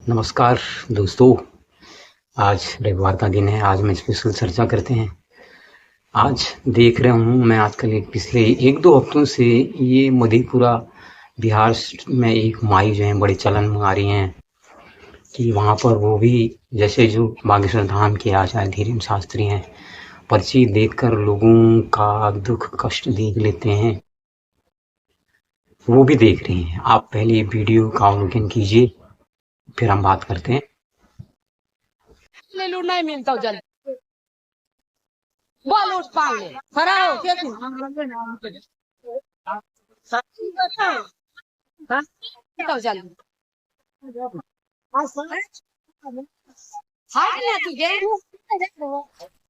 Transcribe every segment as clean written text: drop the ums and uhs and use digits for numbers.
नमस्कार दोस्तों। आज रविवार का दिन है। आज मैं स्पेशल चर्चा करते हैं। आज देख रहा हूँ मैं आजकल पिछले 1-2 हफ्तों से ये मधेपुरा बिहार में एक माई जो है बड़े चलन में आ रही हैं कि वहाँ पर वो भी जैसे जो बागेश्वर धाम के आचार्य धीरेन्द्र शास्त्री हैं, पर्ची देखकर लोगों का दुख कष्ट देख लेते हैं, वो भी देख रही हैं। आप पहले ये वीडियो का अवलोकन कीजिए, फिर हम बात करते हैं। नहीं मिलता जल बॉल उठ पाले खड़ा हो देखो हां जल हां ना तुझे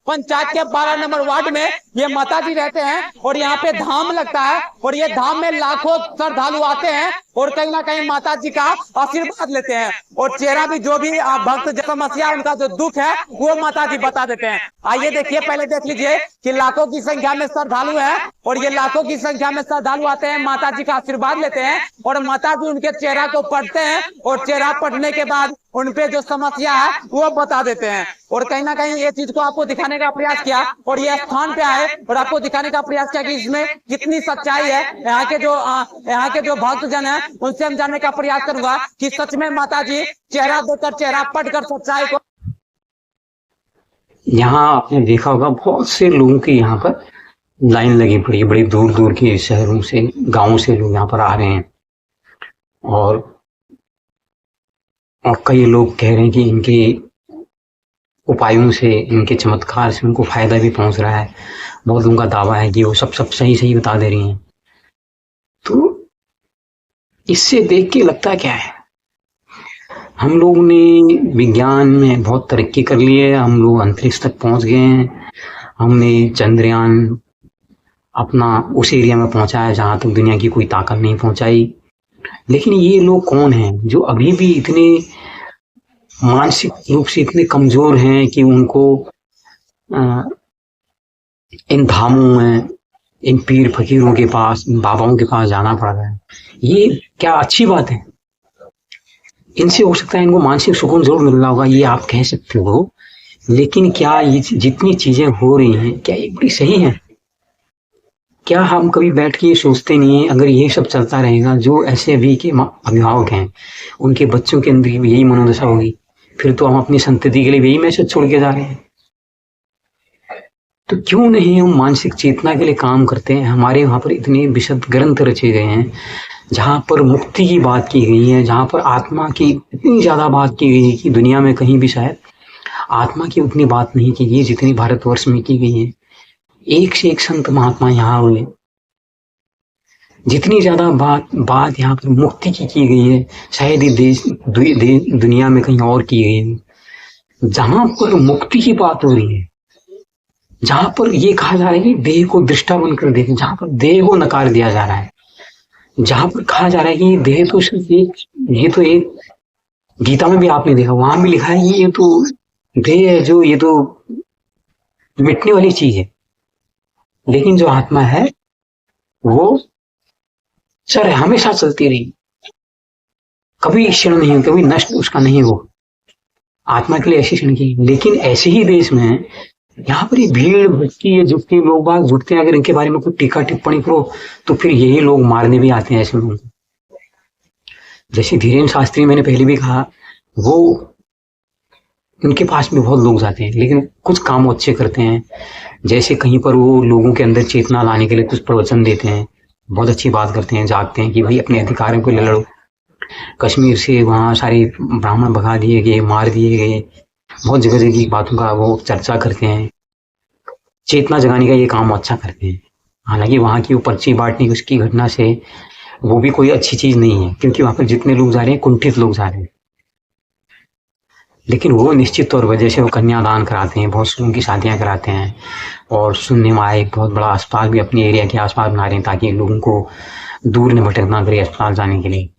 पंचायत के 12 नंबर वार्ड में ये माता जी रहते हैं और यहाँ पे धाम लगता है और ये धाम में लाखों श्रद्धालु आते हैं और कहीं ना कहीं माता जी का आशीर्वाद लेते हैं और चेहरा भी जो भी भक्त समस्या उनका जो दुख है वो माता जी बता देते हैं। आइए देखिए, पहले देख लीजिए कि लाखों की संख्या में श्रद्धालु है और ये लाखों की संख्या में श्रद्धालु आते हैं, माता जी का आशीर्वाद लेते हैं और माता जी उनके चेहरा को पढ़ते हैं और चेहरा पढ़ने के बाद उनपे जो समस्या है वो बता देते हैं। और कहीं ना कहीं ये चीज को आपको दिखाने का प्रयास किया और ये स्थान पे आए और आपको दिखाने का प्रयास किया कि इसमें कितनी सच्चाई है। यहाँ के जो भक्तजन है उनसे हम जानने का प्रयास करूंगा कि सच में माता जी चेहरा देखकर चेहरा पढ़कर सच्चाई को। यहाँ आपने देखा होगा बहुत से लोगों की यहाँ पर लाइन लगी पड़ी है। बड़ी दूर दूर के शहरों से, गांवों से लोग यहाँ पर आ रहे हैं और कई लोग कह रहे हैं कि इनके उपायों से, इनके चमत्कार से उनको फायदा भी पहुंच रहा है। बहुत लोगों का दावा है कि वो सब सही बता दे रही हैं। तो इससे देख के लगता क्या है, हम लोगों ने विज्ञान में बहुत तरक्की कर ली है, हम लोग अंतरिक्ष तक पहुंच गए हैं, हमने चंद्रयान अपना उस एरिया में पहुंचाया जहां तक दुनिया की कोई ताकत नहीं पहुंचाई। लेकिन ये लोग कौन हैं जो अभी भी इतने मानसिक रूप से इतने कमजोर हैं कि उनको इन धामों में, इन पीर फकीरों के पास, बाबाओं के पास जाना पड़ रहा है। ये क्या अच्छी बात है? इनसे हो सकता है इनको मानसिक सुकून जरूर मिल रहा होगा, ये आप कह सकते हो, लेकिन क्या ये जितनी चीजें हो रही हैं क्या ये बड़ी सही है? क्या हम कभी बैठ के ये सोचते नहीं है, अगर ये सब चलता रहेगा, जो ऐसे अभी के अभिभावक हैं उनके बच्चों के अंदर यही मनोदशा होगी, फिर तो हम अपनी संतति के लिए यही मैसेज छोड़ के जा रहे हैं। तो क्यों नहीं हम मानसिक चेतना के लिए काम करते हैं? हमारे वहां पर इतने विशद ग्रंथ रचे गए हैं जहां पर मुक्ति की बात की गई है, जहां पर आत्मा की इतनी ज्यादा बात की गई है कि दुनिया में कहीं भी शायद आत्मा की उतनी बात नहीं की गई जितनी भारतवर्ष में की गई है। एक से एक संत महात्मा यहाँ हुए, जितनी ज्यादा बात यहाँ पर मुक्ति की गई है शायद ये दुनिया में कहीं और की गई है। जहां पर मुक्ति की बात हो रही है, जहां पर ये कहा जा रहा है कि देह को दृष्टा बनकर देखें, जहां पर देह को नकार दिया जा रहा है, जहां पर कहा जा रहा है कि देह तो सिर्फ ये तो एक, गीता में भी आपने देखा, वहां भी लिखा है कि ये तो देह है जो, ये तो मिटने वाली चीज है, लेकिन जो आत्मा है वो सर हमेशा चलती रही, कभी क्षण नहीं, कभी नष्ट उसका नहीं हो। आत्मा के लिए ऐसी क्षण की, लेकिन ऐसे ही देश में यहाँ पर ये भीड़ भटकी है, जुटती लोग बाग जुटते हैं, अगर इनके बारे में कोई टीका टिप्पणी करो तो फिर यही लोग मारने भी आते हैं ऐसे लोगों को। जैसे धीरेन्द्र शास्त्री, मैंने पहले भी कहा, वो उनके पास भी बहुत लोग जाते हैं, लेकिन कुछ काम वो अच्छे करते हैं। जैसे कहीं पर वो लोगों के अंदर चेतना लाने के लिए कुछ प्रवचन देते हैं, बहुत अच्छी बात करते हैं, जागते हैं कि भाई अपने अधिकारों को लड़ो। कश्मीर से वहाँ सारे ब्राह्मण भगा दिए गए, मार दिए गए, बहुत जगह जगह की बातों का वो चर्चा करते हैं, चेतना जगाने का ये काम अच्छा करते हैं। हालांकि वहाँ की वो पर्ची बांटने उसकी घटना से वो भी कोई अच्छी चीज नहीं है, क्योंकि वहां पर जितने लोग जा रहे हैं कुंठित लोग जा रहे हैं। लेकिन वो निश्चित तौर पर जैसे वो कन्यादान कराते हैं, बहुत से लोगों की शादियां कराते हैं, और सुनने में आए बहुत बड़ा अस्पताल भी अपने एरिया के आसपास बना रहे हैं ताकि लोगों को दूर न भटकना करे अस्पताल जाने के लिए।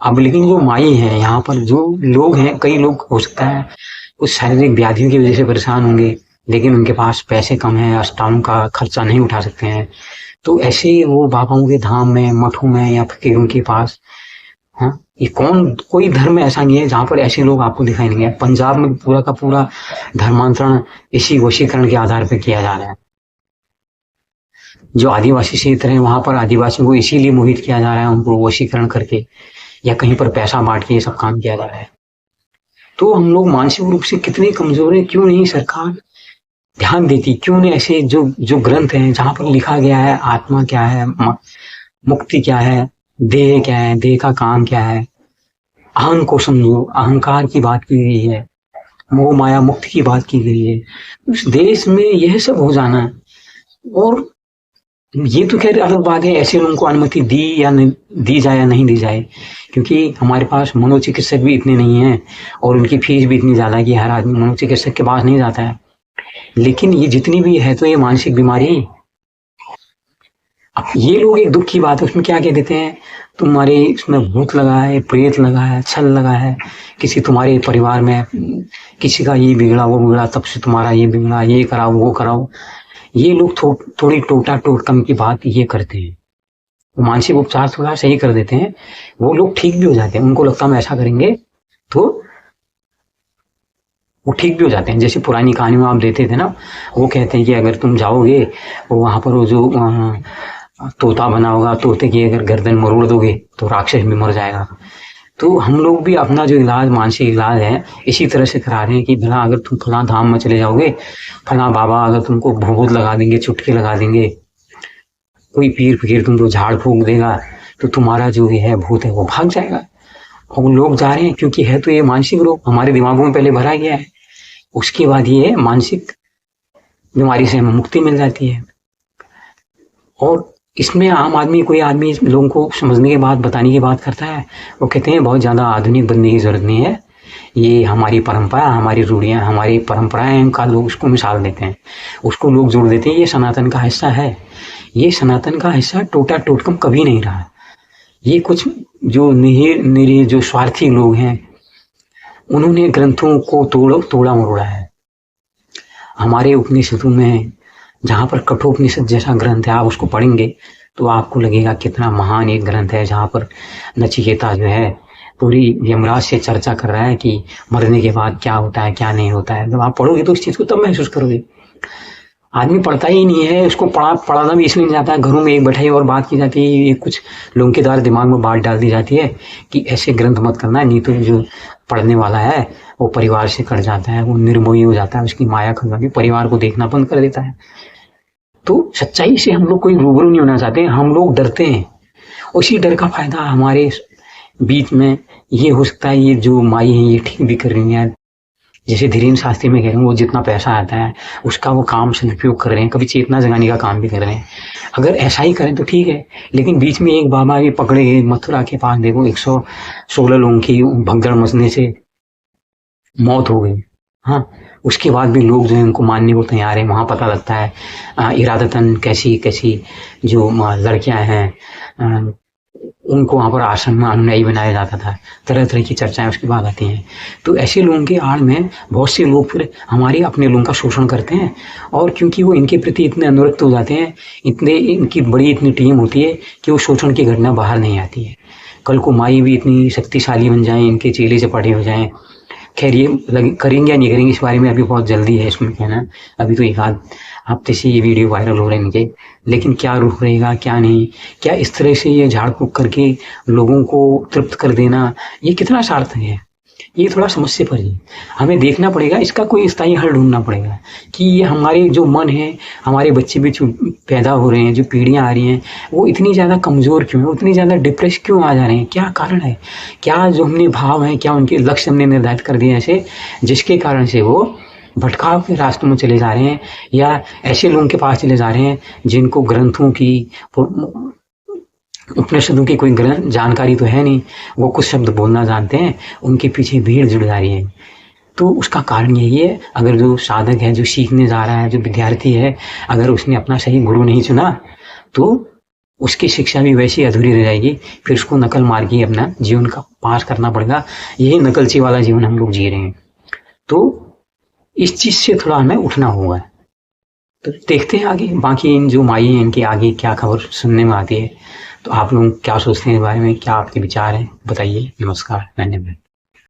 अब लेकिन जो माई है यहाँ पर, जो लोग हैं, कई लोग हो सकता है कुछ शारीरिक व्याधियों की वजह से परेशान होंगे, लेकिन उनके पास पैसे कम है, अस्पतालों का खर्चा नहीं उठा सकते हैं, तो ऐसे वो बाबाओं के धाम में, मठों में या फकीरों के पास ये कोई धर्म ऐसा नहीं है जहां पर ऐसे लोग आपको दिखाई नहीं है। पंजाब में पूरा का पूरा धर्मांतरण इसी वशीकरण के आधार पर किया जा रहा है। जो आदिवासी क्षेत्र है वहां पर आदिवासियों को इसीलिए मोहित किया जा रहा है, उनको वशीकरण करके या कहीं पर पैसा बांट के ये सब काम किया जा रहा है। तो हम लोग मानसिक रूप से कितने कमजोर हैं, क्यों नहीं सरकार ध्यान देती, क्यों नहीं ऐसे जो ग्रंथ हैं जहां पर लिखा गया है आत्मा क्या है, मुक्ति क्या है, देह क्या है, देह का काम क्या है, अहं को समझो, अहंकार की बात की गई है, मोह माया मुक्ति की बात की गई है। उस देश में यह सब हो जाना है। और ये तो खैर अलग बात है, ऐसे लोगों को अनुमति दी या दी जाए या नहीं दी जाए, क्योंकि हमारे पास मनोचिकित्सक भी इतने नहीं हैं और उनकी फीस भी इतनी ज़्यादा है कि हर आदमी मनोचिकित्सक के पास नहीं जाता है। लेकिन ये जितनी भी है तो ये मानसिक बीमारी। अब ये लोग एक दुख की बात है, उसमें क्या कह देते हैं, तुम्हारे इसमें भूत लगा है, प्रेत लगा है, छल लगा है, किसी तुम्हारे परिवार में किसी का ये बिगड़ा वो बिगड़ा, तब से तुम्हारा ये बिगड़ा, ये कराओ वो कराओ। ये लोग थोड़ी टोटा टोटकम की बात ये करते हैं। मानसिक उपचार थोड़ा सही कर देते हैं, वो लोग ठीक भी हो जाते हैं। उनको लगता है हम ऐसा करेंगे तो वो ठीक भी हो जाते हैं। जैसे पुरानी कहानी में आप देते थे ना, वो कहते हैं कि अगर तुम जाओगे वहां पर वो जो तोता बना होगा, तोते की अगर गर्दन मरोड़ दोगे तो राक्षस भी मर जाएगा। तो हम लोग भी अपना जो इलाज, मानसिक इलाज है, इसी तरह से करा रहे हैं कि भला अगर तुम फला धाम में चले जाओगे, फला बाबा अगर तुमको भभूत लगा देंगे, चुटके लगा देंगे, कोई पीर फकीर तुमको झाड़ फूंक देगा, तो तुम्हारा जो है भूत है वो भाग जाएगा। और लोग जा रहे हैं क्योंकि है तो ये मानसिक रोग हमारे दिमागों में पहले भरा गया है, उसके बाद ये मानसिक बीमारी से हमें मुक्ति मिल जाती है। और इसमें आम आदमी, कोई आदमी लोगों को समझने के बाद, बताने की बात करता है, वो कहते हैं बहुत ज़्यादा आधुनिक बनने की जरूरत नहीं है, ये हमारी परंपरा, हमारी रूढ़ियाँ, हमारी परंपराएं का लोग उसको मिसाल देते हैं, उसको लोग जोड़ देते हैं, ये सनातन का हिस्सा है। ये सनातन का हिस्सा टोटा टोटकम कभी नहीं रहा। ये कुछ जो निरीह जो स्वार्थी लोग हैं, उन्होंने ग्रंथों को तोड़ा मरोड़ा है। हमारे उपनिषदों में जहाँ पर कठोपनिषद जैसा ग्रंथ है, आप उसको पढ़ेंगे तो आपको लगेगा कितना महान एक ग्रंथ है, जहाँ पर नचिकेता जो है पूरी यमराज से चर्चा कर रहा है कि मरने के बाद क्या होता है क्या नहीं होता है। जब आप पढ़ोगे तो उस चीज़ को तब महसूस करोगे। आदमी पढ़ता ही नहीं है, उसको पढ़ाना भी इसलिए नहीं जाता है। घरों में एक बैठाई और बात की जाती है, ये कुछ लोगों के द्वारा दिमाग में बात डाल दी जाती है कि ऐसे ग्रंथ मत करना, नहीं तो जो पढ़ने वाला है वो परिवार से कट जाता है, वो निर्मोही हो जाता है, उसकी माया खत्म होगी, परिवार को देखना बंद कर देता है। तो सच्चाई से हम लोग कोई रूबरू नहीं होना चाहते, हम लोग डरते हैं। उसी डर का फायदा हमारे बीच में ये हो सकता है, ये जो माई है ये ठीक भी कर रही है। जैसे धीरेन्द्र शास्त्री में कह रहे हैं, वो जितना पैसा आता है उसका वो काम सदुपयोग कर रहे हैं, कभी चेतना जगाने का काम भी कर रहे हैं। अगर ऐसा ही करें तो ठीक है, लेकिन बीच में एक बाबा भी पकड़े गए मथुरा के पास, देखो 116 लोगों की भगदड़ मचने से मौत हो गई। हाँ, उसके बाद भी लोग जो है उनको मानने को तैयार है। वहाँ पता लगता है इरादतन कैसी कैसी जो लड़कियां हैं उनको वहाँ पर आश्रम में अनुयायी बनाया जाता था। तरह तरह की चर्चाएं उसके बाद आती हैं। तो ऐसे लोगों के आड़ में बहुत से लोग फिर हमारे अपने लोगों का शोषण करते हैं, और क्योंकि वो इनके प्रति इतने अनुरक्त हो जाते हैं, इनकी बड़ी इतनी टीम होती है कि वो शोषण की घटना बाहर नहीं आती है। कल को माई भी इतनी शक्तिशाली बन जाए, इनके चेले चपाटे हो जाएं। खैर ये करेंगे या नहीं करेंगे इस बारे में अभी बहुत जल्दी है इसमें कहना, अभी तो एक आध हफ्ते से ये वीडियो वायरल हो रहे हैं इनके। लेकिन क्या रुख रहेगा क्या नहीं, क्या इस तरह से ये झाड़ फूक करके लोगों को तृप्त कर देना, ये कितना सार्थक है, ये थोड़ा समस्या पर ही हमें देखना पड़ेगा। इसका कोई स्थायी हल ढूंढना पड़ेगा कि ये हमारे जो मन है, हमारे बच्चे भी जो पैदा हो रहे हैं, जो पीढ़ियाँ आ रही हैं, वो इतनी ज़्यादा कमज़ोर क्यों है, उतनी ज़्यादा डिप्रेस क्यों आ जा रहे हैं, क्या कारण है, क्या जो हमने भाव हैं, क्या उनके लक्ष्य हमने निर्धारित कर दिए ऐसे जिसके कारण से वो भटकाव के रास्तों में चले जा रहे हैं, या ऐसे लोगों के पास चले जा रहे हैं जिनको ग्रंथों की, उपनिषदों की कोई ग्रंथ जानकारी तो है नहीं, वो कुछ शब्द बोलना जानते हैं, उनके पीछे भीड़ जुड़ जा रही है। तो उसका कारण यही है, अगर जो साधक है, जो सीखने जा रहा है, जो विद्यार्थी है, अगर उसने अपना सही गुरु नहीं चुना तो उसकी शिक्षा भी वैसी अधूरी रह जाएगी। फिर उसको नकल मार के अपना जीवन का पास करना पड़ेगा। यही नकलची वाला जीवन हम लोग जी रहे हैं। तो इस चीज से थोड़ा हमें उठना होगा। तो देखते हैं आगे, बाकी इन जो माई हैं इनकी आगे क्या खबर सुनने में आती है। तो आप लोग क्या सोचते हैं इस बारे में, क्या आपके विचार हैं, बताइए। नमस्कार, धन्यवाद।